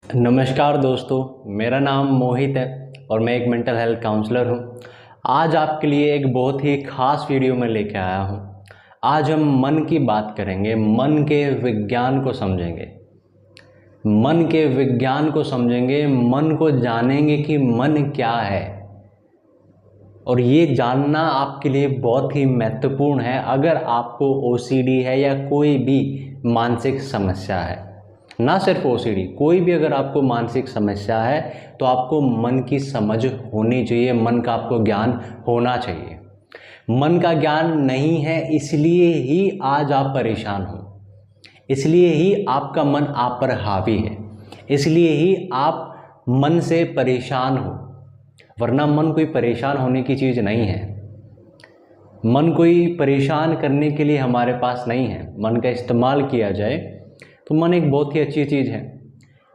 नमस्कार दोस्तों, मेरा नाम मोहित है और मैं एक मेंटल हेल्थ काउंसलर हूं। आज आपके लिए एक बहुत ही ख़ास वीडियो में लेकर आया हूं। आज हम मन की बात करेंगे, मन के विज्ञान को समझेंगे। मन के विज्ञान को समझेंगे, मन को जानेंगे कि मन क्या है। और ये जानना आपके लिए बहुत ही महत्वपूर्ण है अगर आपको ओसीडी है या कोई भी मानसिक समस्या है। ना सिर्फ ओसीडी, कोई भी अगर आपको मानसिक समस्या है तो आपको मन की समझ होनी चाहिए, मन का आपको ज्ञान होना चाहिए। मन का ज्ञान नहीं है, इसलिए ही आज आप परेशान हो, इसलिए ही आपका मन आप पर हावी है, इसलिए ही आप मन से परेशान हो। वरना मन कोई परेशान होने की चीज़ नहीं है। मन कोई परेशान करने के लिए हमारे पास नहीं है। मन का इस्तेमाल किया जाए तो मन एक बहुत ही अच्छी चीज़ है,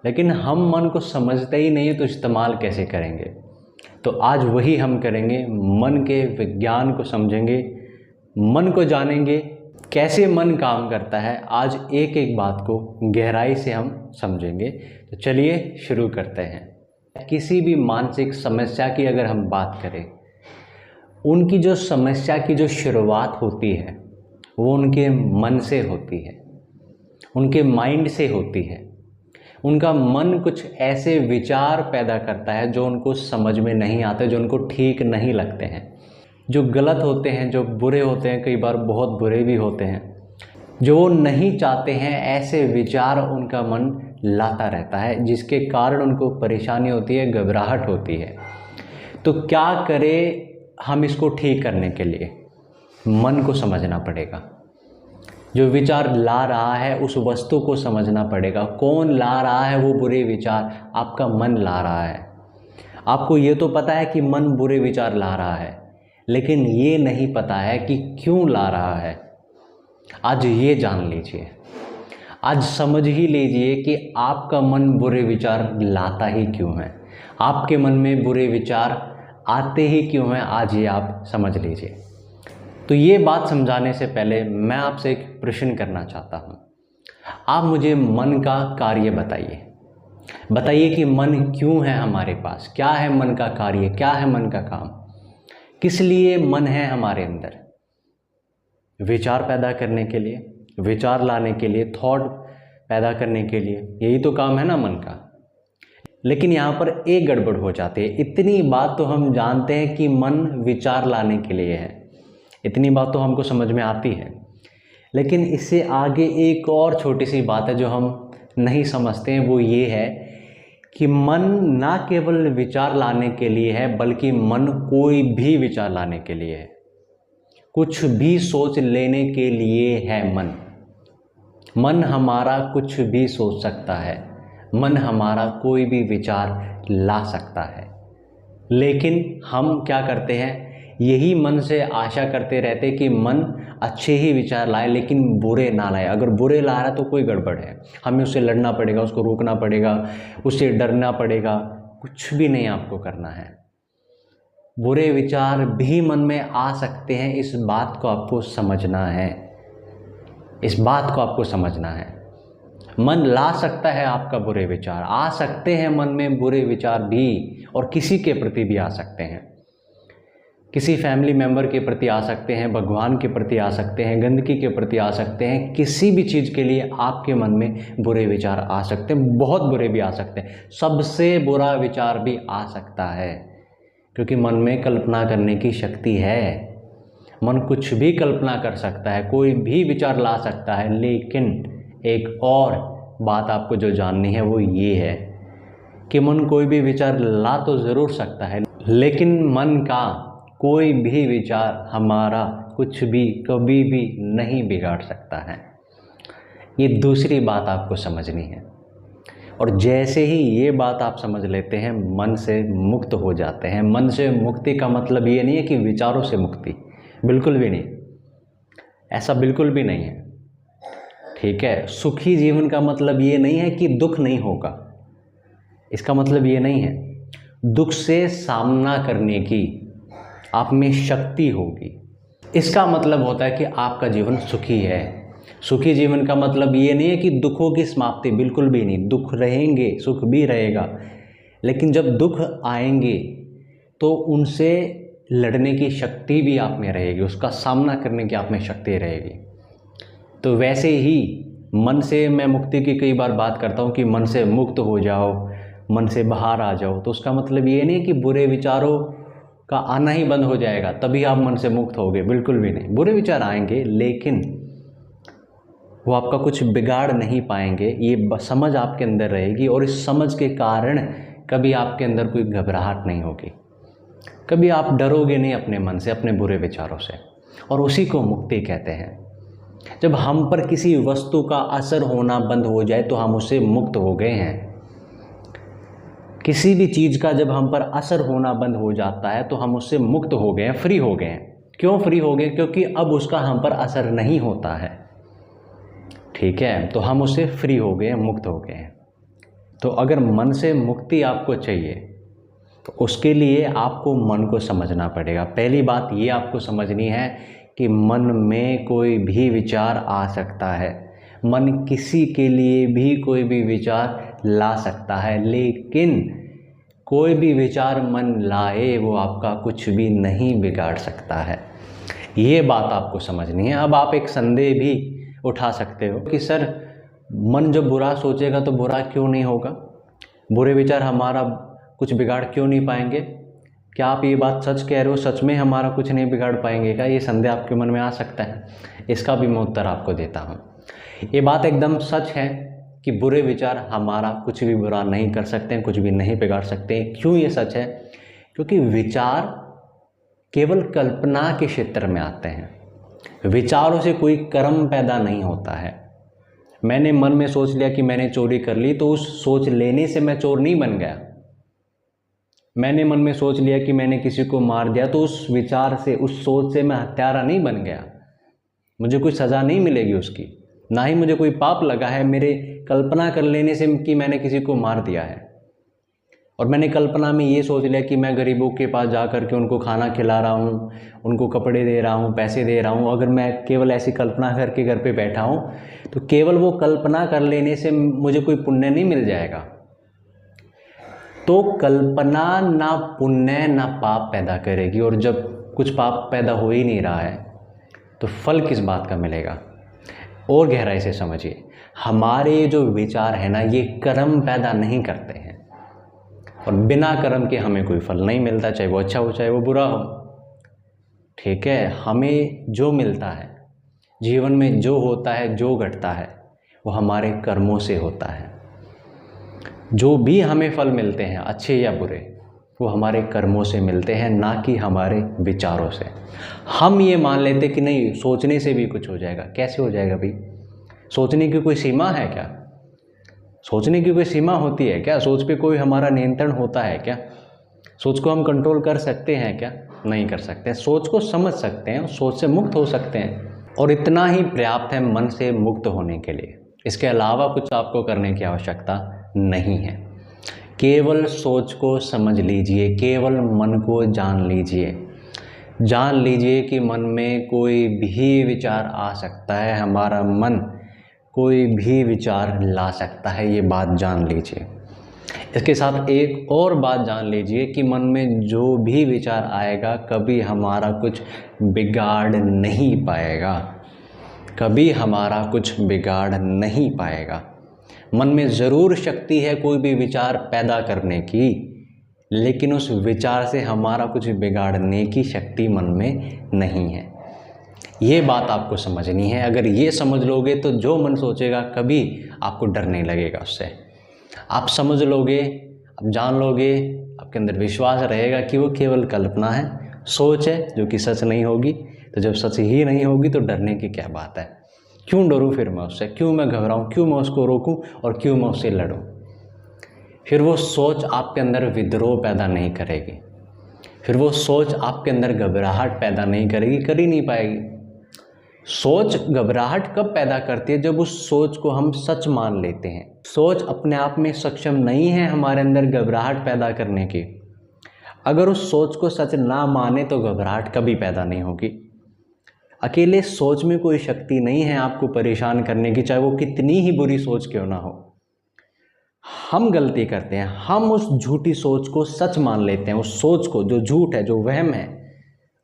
लेकिन हम मन को समझते ही नहीं है तो इस्तेमाल कैसे करेंगे। तो आज वही हम करेंगे, मन के विज्ञान को समझेंगे, मन को जानेंगे, कैसे मन काम करता है। आज एक एक बात को गहराई से हम समझेंगे। तो चलिए शुरू करते हैं। किसी भी मानसिक समस्या की अगर हम बात करें, उनकी जो समस्या की जो शुरुआत होती है वो उनके मन से होती है, उनके माइंड से होती है। उनका मन कुछ ऐसे विचार पैदा करता है जो उनको समझ में नहीं आते, जो उनको ठीक नहीं लगते हैं, जो गलत होते हैं, जो बुरे होते हैं, कई बार बहुत बुरे भी होते हैं, जो वो नहीं चाहते हैं। ऐसे विचार उनका मन लाता रहता है, जिसके कारण उनको परेशानी होती है, घबराहट होती है। तो क्या करें हम इसको ठीक करने के लिए? मन को समझना पड़ेगा। जो विचार ला रहा है उस वस्तु को समझना पड़ेगा। कौन ला रहा है वो बुरे विचार? आपका मन ला रहा है। आपको ये तो पता है कि मन बुरे विचार ला रहा है, लेकिन ये नहीं पता है कि क्यों ला रहा है। आज ये जान लीजिए, आज समझ ही लीजिए कि आपका मन बुरे विचार लाता ही क्यों है, आपके मन में बुरे विचार आते ही क्यों हैं। आज ये आप समझ लीजिए। तो ये बात समझाने से पहले मैं आपसे एक प्रश्न करना चाहता हूँ। आप मुझे मन का कार्य बताइए। बताइए कि मन क्यों है हमारे पास, क्या है मन का कार्य, क्या है मन का काम, किस लिए मन है हमारे अंदर? विचार पैदा करने के लिए, विचार लाने के लिए, थॉट पैदा करने के लिए, यही तो काम है ना मन का। लेकिन यहाँ पर एक गड़बड़ हो जाती है। इतनी बात तो हम जानते हैं कि मन विचार लाने के लिए है, इतनी बात तो हमको समझ में आती है, लेकिन इससे आगे एक और छोटी सी बात है जो हम नहीं समझते हैं। वो ये है कि मन ना केवल विचार लाने के लिए है, बल्कि मन कोई भी विचार लाने के लिए है, कुछ भी सोच लेने के लिए है। मन हमारा कुछ भी सोच सकता है, मन हमारा कोई भी विचार ला सकता है। लेकिन हम क्या करते हैं, यही मन से आशा करते रहते कि मन अच्छे ही विचार लाए, लेकिन बुरे ना लाए। अगर बुरे ला रहा है तो कोई गड़बड़ है, हमें उससे लड़ना पड़ेगा, उसको रोकना पड़ेगा, उससे डरना पड़ेगा। कुछ भी नहीं आपको करना है। बुरे विचार भी मन में आ सकते हैं, इस बात को आपको समझना है, इस बात को आपको समझना है। मन ला सकता है आपका बुरे विचार, आ सकते हैं मन में बुरे विचार भी, और किसी के प्रति भी आ सकते हैं। किसी फैमिली मेम्बर के प्रति आ सकते हैं, भगवान के प्रति आ सकते हैं, गंदगी के प्रति आ सकते हैं। किसी भी चीज़ के लिए आपके मन में बुरे विचार आ सकते हैं, बहुत बुरे भी आ सकते हैं। सबसे बुरा विचार भी आ सकता है, क्योंकि मन में कल्पना करने की शक्ति है। मन कुछ भी कल्पना कर सकता है, कोई भी विचार ला सकता है। लेकिन एक और बात आपको जो जाननी है वो ये है कि मन कोई भी विचार ला तो ज़रूर सकता है, लेकिन मन का कोई भी विचार हमारा कुछ भी कभी भी नहीं बिगाड़ सकता है। ये दूसरी बात आपको समझनी है। और जैसे ही ये बात आप समझ लेते हैं, मन से मुक्त हो जाते हैं। मन से मुक्ति का मतलब ये नहीं है कि विचारों से मुक्ति, बिल्कुल भी नहीं, ऐसा बिल्कुल भी नहीं है। ठीक है, सुखी जीवन का मतलब ये नहीं है कि दुख नहीं होगा, इसका मतलब ये नहीं है। दुख से सामना करने की आप में शक्ति होगी, इसका मतलब होता है कि आपका जीवन सुखी है। सुखी जीवन का मतलब ये नहीं है कि दुखों की समाप्ति, बिल्कुल भी नहीं। दुख रहेंगे, सुख भी रहेगा, लेकिन जब दुख आएंगे तो उनसे लड़ने की शक्ति भी आप में रहेगी, उसका सामना करने की आप में शक्ति रहेगी। तो वैसे ही मन से मैं मुक्ति की कई बार बात करता हूँ कि मन से मुक्त हो जाओ, मन से बाहर आ जाओ, तो उसका मतलब ये नहीं कि बुरे विचारों का आना ही बंद हो जाएगा तभी आप मन से मुक्त होगे, बिल्कुल भी नहीं। बुरे विचार आएंगे लेकिन वो आपका कुछ बिगाड़ नहीं पाएंगे, ये समझ आपके अंदर रहेगी, और इस समझ के कारण कभी आपके अंदर कोई घबराहट नहीं होगी, कभी आप डरोगे नहीं अपने मन से, अपने बुरे विचारों से। और उसी को मुक्ति कहते हैं। जब हम पर किसी वस्तु का असर होना बंद हो जाए तो हम उससे मुक्त हो गए हैं। किसी भी चीज़ का जब हम पर असर होना बंद हो जाता है तो हम उससे मुक्त हो गए हैं, फ्री हो गए हैं। क्यों फ्री हो गए? क्योंकि अब उसका हम पर असर नहीं होता है। ठीक है, तो हम उससे फ्री हो गए हैं, मुक्त हो गए हैं। तो अगर मन से मुक्ति आपको चाहिए तो उसके लिए आपको मन को समझना पड़ेगा। पहली बात ये आपको समझनी है कि मन में कोई भी विचार आ सकता है, मन किसी के लिए भी कोई भी विचार ला सकता है, लेकिन कोई भी विचार मन लाए वो आपका कुछ भी नहीं बिगाड़ सकता है। ये बात आपको समझनी है। अब आप एक संदेह भी उठा सकते हो कि सर मन जब बुरा सोचेगा तो बुरा क्यों नहीं होगा, बुरे विचार हमारा कुछ बिगाड़ क्यों नहीं पाएंगे? क्या आप ये बात सच कह रहे हो? सच में हमारा कुछ नहीं बिगाड़ पाएंगे क्या? ये संदेह आपके मन में आ सकता है। इसका भी मैं उत्तर आपको देता हूँ। ये बात एकदम सच है कि बुरे विचार हमारा कुछ भी बुरा नहीं कर सकते हैं, कुछ भी नहीं बिगाड़ सकते हैं। क्यों ये सच है? क्योंकि विचार केवल कल्पना के क्षेत्र में आते हैं। विचारों से कोई कर्म पैदा नहीं होता है। मैंने मन में सोच लिया कि मैंने चोरी कर ली तो उस सोच लेने से मैं चोर नहीं बन गया। मैंने मन में सोच लिया कि मैंने किसी को मार दिया तो उस विचार से, उस सोच से मैं हत्यारा नहीं बन गया। मुझे कोई सज़ा नहीं मिलेगी उसकी, ना ही मुझे कोई पाप लगा है मेरे कल्पना कर लेने से कि मैंने किसी को मार दिया है। और मैंने कल्पना में ये सोच लिया कि मैं गरीबों के पास जा कर के उनको खाना खिला रहा हूँ, उनको कपड़े दे रहा हूँ, पैसे दे रहा हूँ। अगर मैं केवल ऐसी कल्पना करके घर पे बैठा हूँ तो केवल वो कल्पना कर लेने से मुझे कोई पुण्य नहीं मिल जाएगा। तो कल्पना ना पुण्य ना पाप पैदा करेगी, और जब कुछ पाप पैदा हो ही नहीं रहा है तो फल किस बात का मिलेगा? और गहराई से समझिए, हमारे जो विचार है ना, ये कर्म पैदा नहीं करते हैं, और बिना कर्म के हमें कोई फल नहीं मिलता, चाहे वो अच्छा हो चाहे वो बुरा हो। ठीक है, हमें जो मिलता है जीवन में, जो होता है, जो घटता है, वो हमारे कर्मों से होता है। जो भी हमें फल मिलते हैं अच्छे या बुरे, वो हमारे कर्मों से मिलते हैं, ना कि हमारे विचारों से। हम ये मान लेते कि नहीं, सोचने से भी कुछ हो जाएगा। कैसे हो जाएगा भाई? सोचने की कोई सीमा है क्या? सोचने की कोई सीमा होती है क्या? सोच पे कोई हमारा नियंत्रण होता है क्या? सोच को हम कंट्रोल कर सकते हैं क्या? नहीं कर सकते। सोच को समझ सकते हैं, सोच से मुक्त हो सकते हैं, और इतना ही पर्याप्त है मन से मुक्त होने के लिए। इसके अलावा कुछ आपको करने की आवश्यकता नहीं है। केवल सोच को समझ लीजिए, केवल मन को जान लीजिए। जान लीजिए कि मन में कोई भी विचार आ सकता है, हमारा मन कोई भी विचार ला सकता है, ये बात जान लीजिए। इसके साथ एक और बात जान लीजिए कि मन में जो भी विचार आएगा कभी हमारा कुछ बिगाड़ नहीं पाएगा, कभी हमारा कुछ बिगाड़ नहीं पाएगा। मन में ज़रूर शक्ति है कोई भी विचार पैदा करने की, लेकिन उस विचार से हमारा कुछ बिगाड़ने की शक्ति मन में नहीं है। ये बात आपको समझनी है। अगर ये समझ लोगे तो जो मन सोचेगा कभी आपको डर नहीं लगेगा उससे। आप समझ लोगे, आप जान लोगे, आपके अंदर विश्वास रहेगा कि वो केवल कल्पना है, सोच है जो कि सच नहीं होगी। तो जब सच ही नहीं होगी तो डरने की क्या बात है? क्यों डरूं फिर मैं उससे? क्यों मैं घबराऊं? क्यों मैं उसको रोकूं? और क्यों मैं उससे लड़ूं? फिर वो सोच आपके अंदर विद्रोह पैदा नहीं करेगी, फिर वो सोच आपके अंदर घबराहट पैदा नहीं करेगी, कर ही नहीं पाएगी। सोच घबराहट कब पैदा करती है? जब उस सोच को हम सच मान लेते हैं। सोच अपने आप में सक्षम नहीं है हमारे अंदर घबराहट पैदा करने की। अगर उस सोच को सच ना माने तो घबराहट कभी पैदा नहीं होगी। अकेले सोच में कोई शक्ति नहीं है आपको परेशान करने की, चाहे वो कितनी ही बुरी सोच क्यों ना हो। हम गलती करते हैं, हम उस झूठी सोच को सच मान लेते हैं, उस सोच को, जो झूठ है, जो वहम है,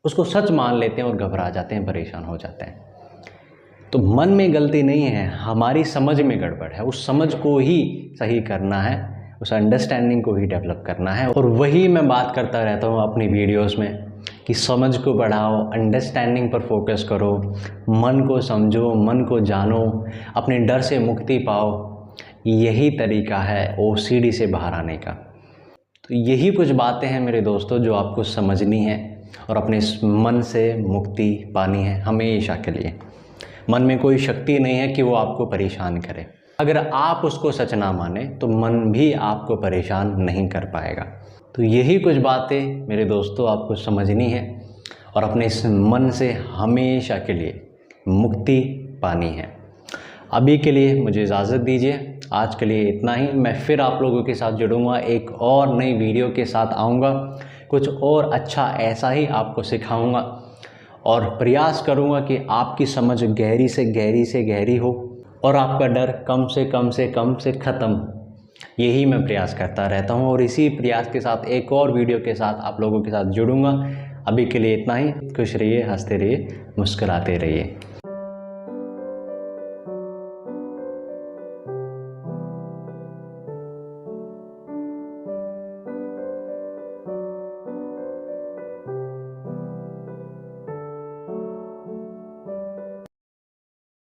उसको सच मान लेते हैं और घबरा जाते हैं, परेशान हो जाते हैं। तो मन में गलती नहीं है, हमारी समझ में गड़बड़ है। उस समझ को ही सही करना है, उस अंडरस्टैंडिंग को ही डेवलप करना है। और वही मैं बात करता रहता हूँ अपनी वीडियोस में कि समझ को बढ़ाओ, अंडरस्टैंडिंग पर फोकस करो, मन को समझो, मन को जानो, अपने डर से मुक्ति पाओ। यही तरीका है ओसीडी से बाहर आने का। तो यही कुछ बातें हैं मेरे दोस्तों जो आपको समझनी है और अपने इस मन से मुक्ति पानी है हमेशा के लिए। मन में कोई शक्ति नहीं है कि वो आपको परेशान करे। अगर आप उसको सच ना माने तो मन भी आपको परेशान नहीं कर पाएगा। तो यही कुछ बातें मेरे दोस्तों आपको समझनी है और अपने इस मन से हमेशा के लिए मुक्ति पानी है। अभी के लिए मुझे इजाज़त दीजिए। आज के लिए इतना ही। मैं फिर आप लोगों के साथ जुड़ूंगा, एक और नई वीडियो के साथ आऊँगा, कुछ और अच्छा ऐसा ही आपको सिखाऊंगा और प्रयास करूंगा कि आपकी समझ गहरी से गहरी हो और आपका डर कम से ख़त्म हो। यही मैं प्रयास करता रहता हूं और इसी प्रयास के साथ एक और वीडियो के साथ आप लोगों के साथ जुड़ूंगा। अभी के लिए इतना ही। खुश रहिए, हंसते रहिए, मुस्कुराते रहिए।